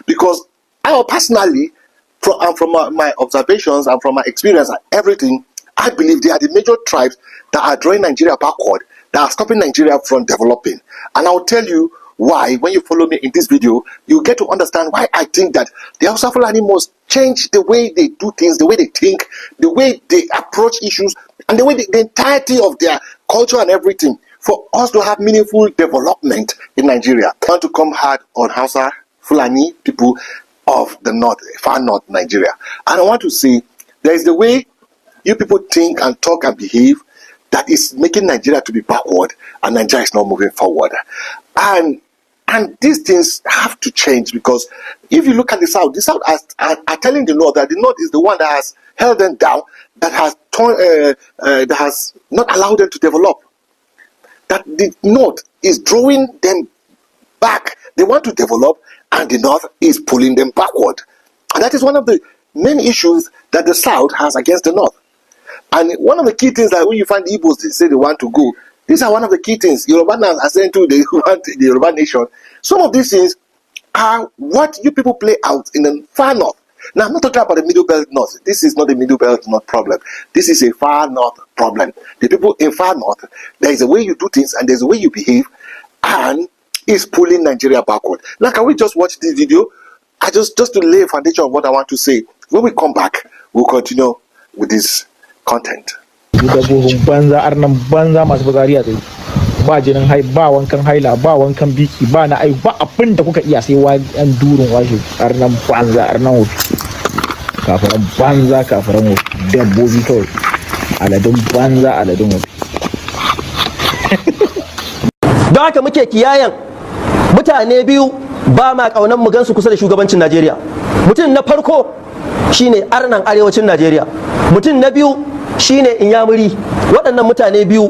Because I personally, from my observations and from my experience and everything, I believe they are the major tribes that are drawing Nigeria backward, that are stopping Nigeria from developing. And I'll tell you why. When you follow me in this video, you get to understand why I think that the Hausa Fulani must change the way they do things, the way they think, the way they approach issues, and the way the entirety of their culture and everything, for us to have meaningful development in Nigeria. I want to come hard on Hausa Fulani people of the north, far north Nigeria. And I want to say, there is the way you people think and talk and behave that is making Nigeria to be backward, and Nigeria is not moving forward. And these things have to change, because if you look at the South are telling the North that the North is the one that has held them down, that has not allowed them to develop. That the North is drawing them back. They want to develop, and the North is pulling them backward. And that is one of the main issues that the South has against the North. And one of the key things that when you find the Igbos, they say they want to go, these are one of the key things. Yorubas are saying too, they want the Yoruba nation. Some of these things are what you people play out in the far north. Now, I'm not talking about the middle belt north. This is not a middle belt north problem. This is a far north problem. The people in far north, there is a way you do things and there's a way you behave, and it's pulling Nigeria backward. Now, can we just watch this video? Just to lay a foundation of what I want to say. When we come back, we'll continue with this content. Ba jinin hai, ba wankan haila, ba wankan biki, ba na ai, ba abin da kuka iya sai wa an durun washe arnan banza, arnan wofi, kafaran banza, kafaran wofi, dabbobi kawai, aladun banza, aladun wofi. Don haka muke kiyayen mutane biyu ba ma kaunan mu gansu kusa da shugabancin Najeriya. Mutum na farko shine arnan arewacin Najeriya, mutum na biyu shine Inyamuri. Waɗannan mutane biyu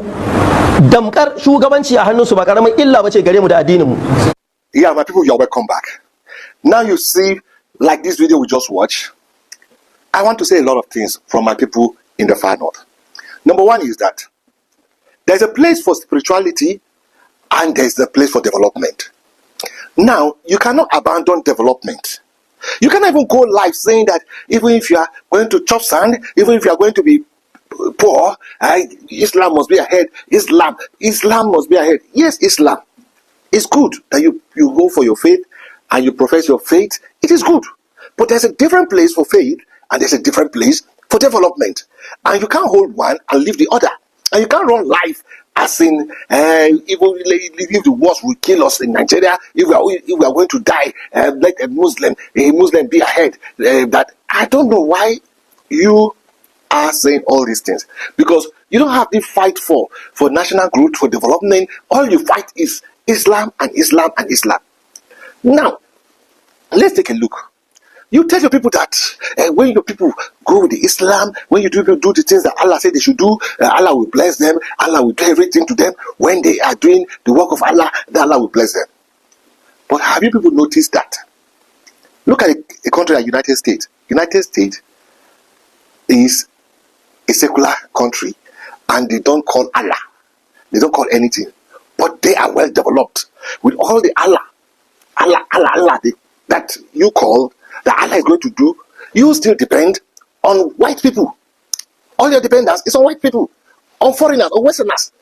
damkar shugabanci a hannunsu ba karamin illa bace gare mu da addinin mu. Yeah, my people, you're welcome back. Now you see, like this video we just watched, I want to say a lot of things from my people in the far north. Number one is that there's a place for spirituality and there's a place for development. Now, you cannot abandon development. You cannot even go live saying that even if you are going to chop sand, even if you are going to be poor, Islam must be ahead. Islam must be ahead. Yes, Islam. It's good that you go for your faith and you profess your faith. It is good. But there's a different place for faith and there's a different place for development. And you can't hold one and leave the other. And you can't run life as in even if the wars will kill us in Nigeria, if we are going to die, let a Muslim be ahead. That I don't know why you are saying all these things, because you don't have the fight for national growth, for development. All you fight is Islam and Islam and Islam. Now, let's take a look. You tell your people that when your people go with the Islam, when you do the things that Allah said they should do, Allah will bless them, Allah will do everything to them. When they are doing the work of Allah, then Allah will bless them. But have you people noticed that? Look at a country like United States. United States is a secular country, and they don't call Allah. They don't call anything. But they are well developed. With all the Allah that you call, that Allah is going to do, you still depend on white people. All your dependence is on white people, on foreigners, on Westerners.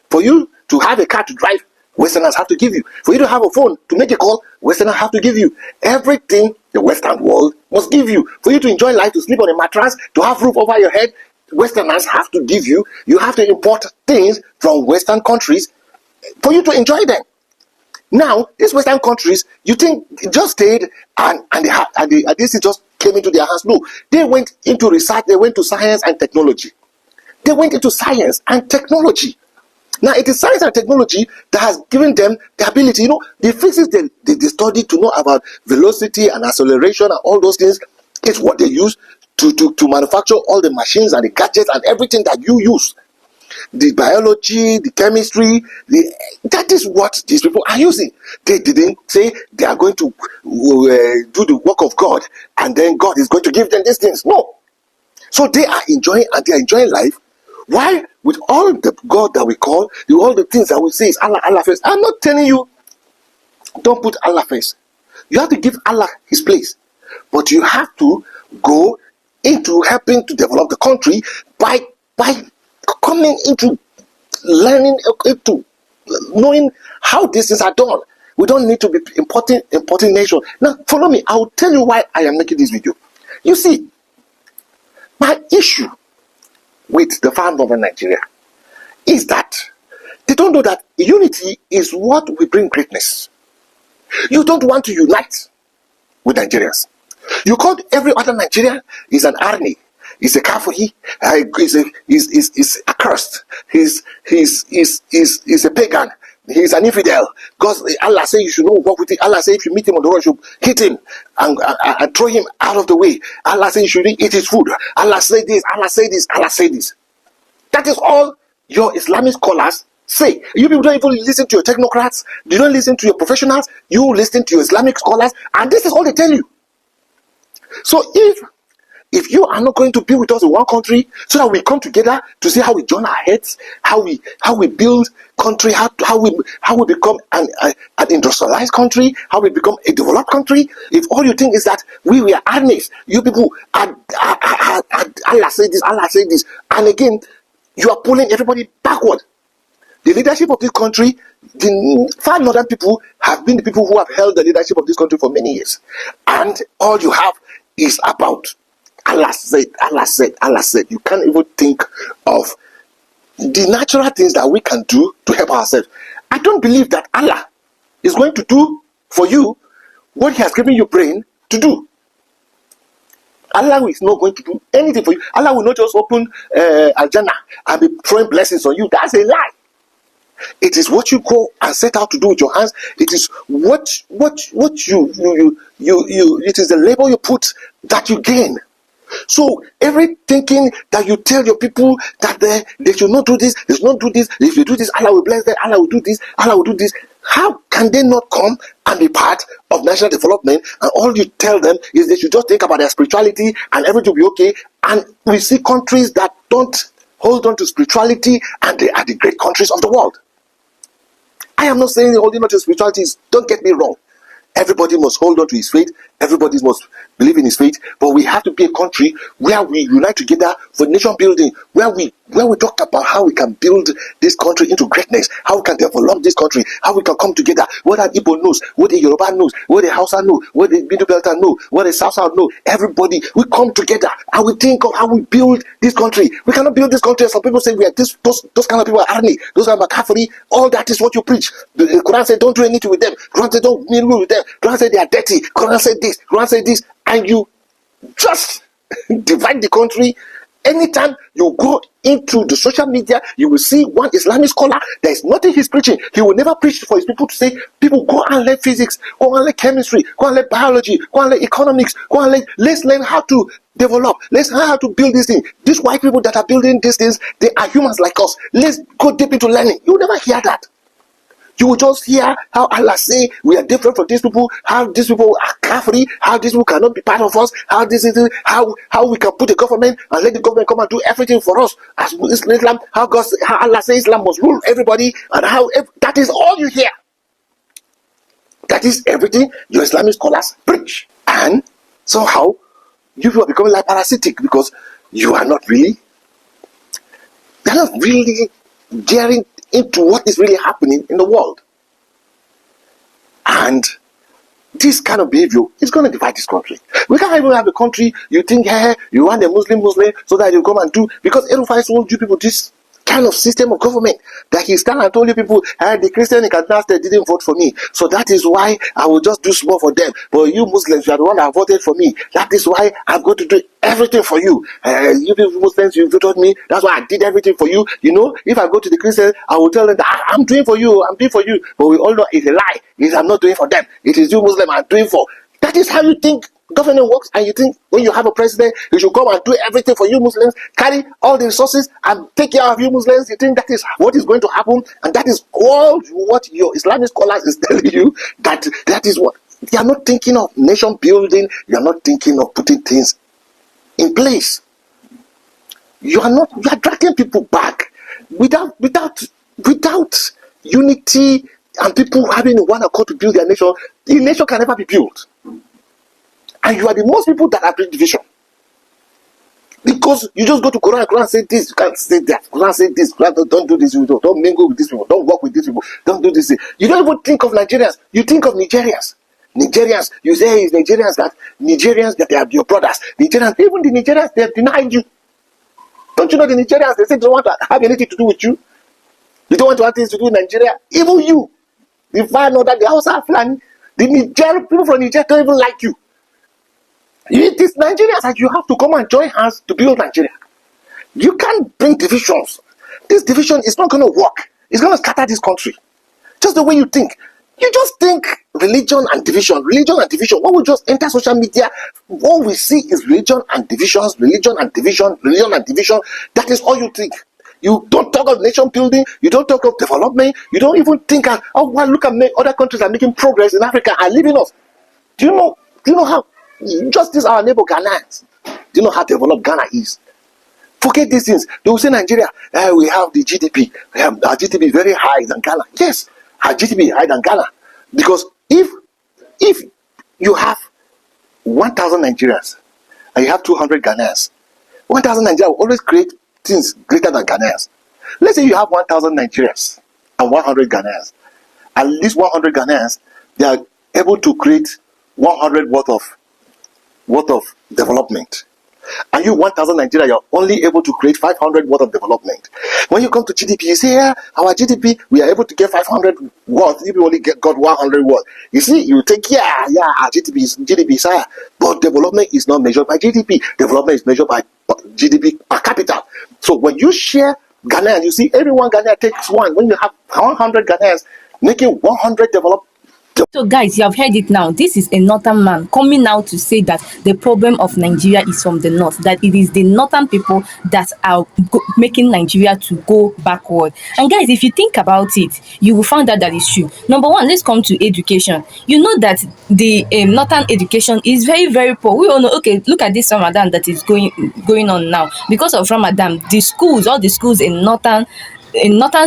For you to have a car to drive, Westerners have to give you. For you to have a phone to make a call, Westerners have to give you. Everything the Western world must give you. For you to enjoy life, to sleep on a mattress, to have roof over your head, Westerners have to give you. You have to import things from Western countries for you to enjoy them. Now, these Western countries, you think just stayed and this just came into their hands? No, they went into research. They went to science and technology. They went into science and technology. Now, it is science and technology that has given them the ability. You know, the physics they studied to know about velocity and acceleration and all those things is what they use to manufacture all the machines and the gadgets and everything that you use. The biology, the chemistry, that is what these people are using. They didn't say they are going to do the work of God and then God is going to give them these things. No. So they are enjoying, and they are enjoying life. Why? With all the God that we call, all the things that we say is Allah, Allah first. I'm not telling you don't put Allah first. You have to give Allah his place. But you have to go into helping to develop the country by coming into learning, into knowing how these things are done. We don't need to be importing nation. Now, follow me. I will tell you why I am making this video. You see, my issue with the far northern Nigeria is that they don't know that unity is what will bring greatness. You don't want to unite with Nigerians. You call every other Nigerian is an army, is a kafiri, is accursed, he's a pagan, he's an infidel. Because Allah says you should not walk with him. Allah says if you meet him on the road, you should hit him and throw him out of the way. Allah says you shouldn't eat his food. Allah say this, Allah say this, Allah say this. That is all your Islamic scholars say. You people don't even listen to your technocrats. You don't listen to your professionals. You listen to your Islamic scholars, and this is all they tell you. So if you are not going to be with us in one country, so that we come together to see how we join our heads, how we build country, how we become an industrialized country, how we become a developed country. If all you think is that we are armies, you people are Allah say this, Allah say this, and again you are pulling everybody backward. The leadership of this country, the far northern people have been the people who have held the leadership of this country for many years, and all you have is about Allah said, Allah said, Allah said. You can't even think of the natural things that we can do to help ourselves. I don't believe that Allah is going to do for you what he has given you brain to do. Allah is not going to do anything for you. Allah will not just open Al-Jannah and be throwing blessings on you. That's a lie. It is what you go and set out to do with your hands. It is what you it is the labor you put that you gain. So every thinking that you tell your people that they should not do this, they should not do this, if you do this, Allah will bless them, Allah will do this, Allah will do this. How can they not come and be part of national development? And all you tell them is they should just think about their spirituality and everything will be okay. And we see countries that don't hold on to spirituality, and they are the great countries of the world. I am not saying holding on to spirituality is, don't get me wrong. Everybody must hold on to his faith. Everybody must believe in his faith. But we have to be a country where we unite together for nation building, where we talk about how we can build this country into greatness, how we can develop this country, how we can come together. What the Igbo knows, what the Yoruba knows, what the Hausa knows, what the Middle Belter knows, what the South knows. Everybody, we come together and we think of how we build this country. We cannot build this country. Some people say we are those kind of people are army, those kind of kafiri. All that is what you preach. The Quran said don't do anything with them. Quran said don't mingle with them. Quran said they are dirty. Quran said this. Quran said this. And you just divide the country. Anytime you go into the social media, you will see one Islamic scholar. There is nothing he's preaching. He will never preach for his people to say, people go and learn physics, go and learn chemistry, go and learn biology, go and learn economics, go and learn. Let's learn how to develop. Let's learn how to build these things. These white people that are building these things, they are humans like us. Let's go deep into learning. You will never hear that. You will just hear how Allah say we are different from these people, how these people are kafiri, how these people cannot be part of us, how this is how we can put a government and let the government come and do everything for us as Islam, how Allah says Islam must rule everybody, and how that is all you hear. That is everything your Islamic scholars preach. And somehow you are becoming like parasitic because you are not really daring into what is really happening in the world. And this kind of behavior is going to divide this country. We can't even have a country you think, hey, you want a Muslim so that you come and do, because Erufai told you people this kind of system of government that he stand and told you people, hey, the Christian in Kaduna State didn't vote for me, so that is why I will just do small for them, but you Muslims, you are the one that voted for me, that is why I'm going to do everything for you. You people Muslims, you voted me, that's why I did everything for you. You know, if I go to the Christians, I will tell them that I'm doing for you, but we all know it's a lie. It's I'm not doing for them, it is you Muslim I'm doing for. That is how you think government works, and you think when you have a president, he should come and do everything for you Muslims, carry all the resources and take care of you Muslims. You think that is what is going to happen, and that is all what your Islamic scholars is telling you, that is what you are not thinking of nation building. You are not thinking of putting things in place. You are dragging people back without unity and people having one accord to build their nation. A nation can never be built. And you are the most people that are bring division. Because you just go to Quran, Quran say this, you can't say that. Quran say this, Quran don't do this, don't mingle with these people, don't work with these people, don't do this. You don't even think of Nigerians, you think of Nigerians. Nigerians, you say it's Nigerians that they are your brothers. Nigerians, even the Nigerians, they have denied you. Don't you know the Nigerians, they say they don't want to have anything to do with you. You don't want to have things to do with Nigeria. Even you, the find out that the Hausa Fulani, the Nigerian people from Nigeria don't even like you. It is Nigerians that you have to come and join hands to build Nigeria. You can't bring divisions. This division is not going to work. It's going to scatter this country. Just the way you think. You just think religion and division. Religion and division. When we just enter social media, what we see is religion and divisions, religion and division, religion and division. That is all you think. You don't talk of nation building. You don't talk of development. You don't even think, oh, well, look at other countries are making progress in Africa and leaving us. Do you know how? Just this our neighbor Ghana. Do you know how developed Ghana is? Forget these things. They will say Nigeria, we have the GDP. Our GDP is very high than Ghana. Yes, our GDP is higher than Ghana. Because if you have 1,000 Nigerians and you have 200 Ghanaians, 1,000 Nigerians will always create things greater than Ghanaians. Let's say you have 1,000 Nigerians and 100 Ghanaians. At least 100 Ghanaians, they are able to create 100 worth of development. And you 1,000 Nigeria, you're only able to create 500 worth of development. When you come to GDP, you say, our GDP, we are able to get 500 worth. If you only got 100 worth. You see, you think, our GDP is higher. But development is not measured by GDP. Development is measured by GDP per capita. So when you share Ghana, you see everyone Ghana takes one. When you have 100 Ghanaians making 100 development. So guys, you have heard it now. This is a northern man coming out to say that the problem of Nigeria is from the north, that it is the northern people that are making Nigeria to go backward. And guys, if you think about it, you will find out that it's true. Number one, let's come to education. You know that the northern education is very, very poor. We all know, okay, look at this Ramadan that is going on now. Because of Ramadan, all the schools in northern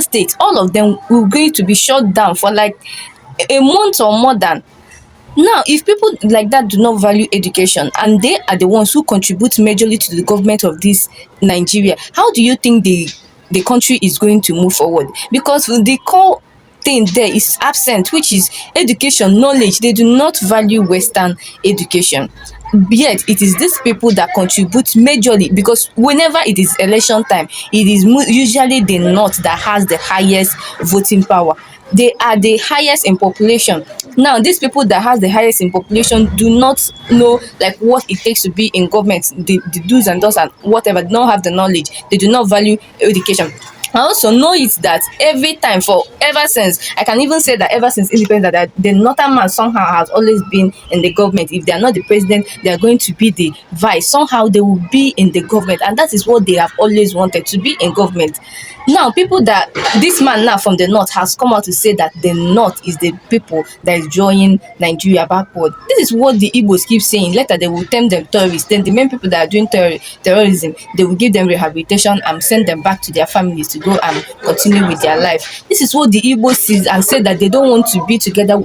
states, all of them will going to be shut down for like a month or more than. Now, if people like that do not value education and they are the ones who contribute majorly to the government of this Nigeria, how do you think the country is going to move forward? Because the core thing there is absent, which is education, knowledge. They do not value Western education. Yet it is these people that contribute majorly, because whenever it is election time, it is usually the north that has the highest voting power. They are the highest in population. Now, these people that has the highest in population do not know like what it takes to be in government, the do's and don'ts and whatever. They don't have the knowledge. They do not value education. I also know it that ever since, I can even say that ever since independence, that the northern man somehow has always been in the government. If they are not the president, they are going to be the vice. Somehow they will be in the government, and that is what they have always wanted, to be in government. Now, this man now from the north has come out to say that the north is the people that is drawing Nigeria backward. This is what the Igbos keep saying. Later they will term them terrorists. Then the main people that are doing terrorism, they will give them rehabilitation and send them back to their families to go and continue with their life. This is what the Igbos see and say that they don't want to be together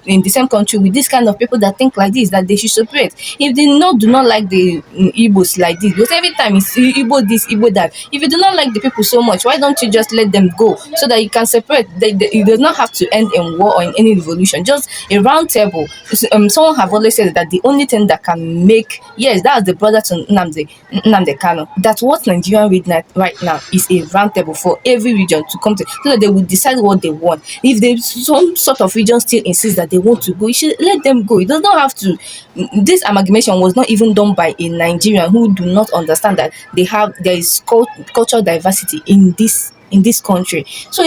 in the same country with this kind of people that think like this, that they should separate. If they do not like the Igbos like this, because every time it's Igbo this, Igbo that. If you do not like the people so much, why don't you just let them go so that you can separate? It does not have to end in war or in any revolution. Just a round table. Someone have always said that the only thing that can make, yes, that's the brother to nnamdi Kanu. That's what Nigeria right now is, a round table for every region to come to, so that they will decide what they want. If there's some sort of region still insists that they want to go, you should let them go. It does not have to. This amalgamation was not even done by a Nigerian who do not understand that there is cultural diversity in this country. So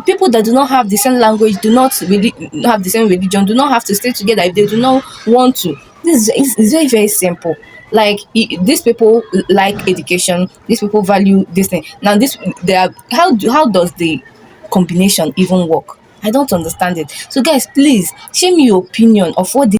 people that do not have the same language, do not really have the same religion, do not have to stay together if they do not want to. This is very, very simple. Like these people like education, these people value this thing. Now how does the combination even work? I don't understand it. So guys, please share me your opinion of what